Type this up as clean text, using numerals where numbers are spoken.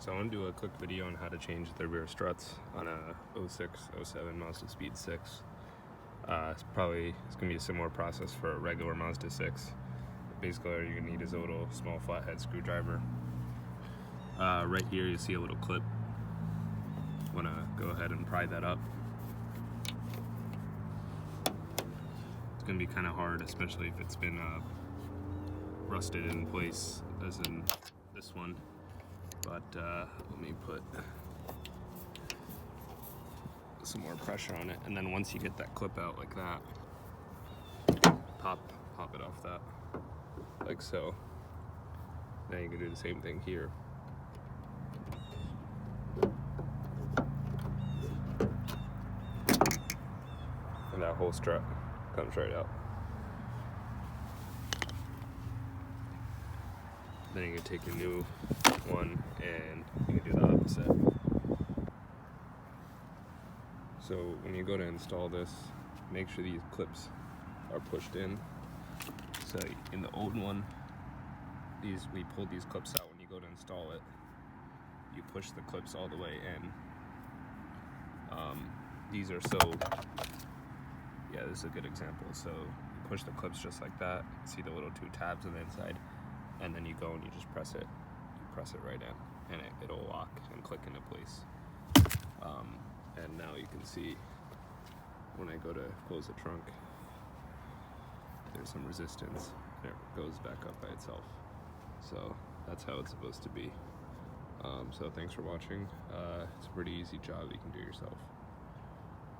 So I want to do a quick video on how to change the rear struts on a 06, 07 MazdaSpeed6. It's going to be a similar process for a regular Mazda 6. Basically all you're going to need is a little small flathead screwdriver. Right here you see a little clip. Want to go ahead and pry that up. It's going to be kind of hard, especially if it's been rusted in place, as in this one. But let me put some more pressure on it, and then once you get that clip out like that, pop it off that, like so. Now you can do the same thing here. And that whole strut comes right out. Then you can take your new one and you can do the opposite. So when you go to install this, make sure these clips are pushed in. So in the old one, we pulled these clips out. When you go to install it, you push the clips all the way in. These are yeah, this is a good example. So you push the clips just like that. See the little two tabs on the inside, and then you go and you just press it. You press it right in, and it'll lock and click into place. And now you can see when I go to close the trunk, there's some resistance. There, it goes back up by itself. So that's how it's supposed to be. So thanks for watching. It's a pretty easy job you can do yourself.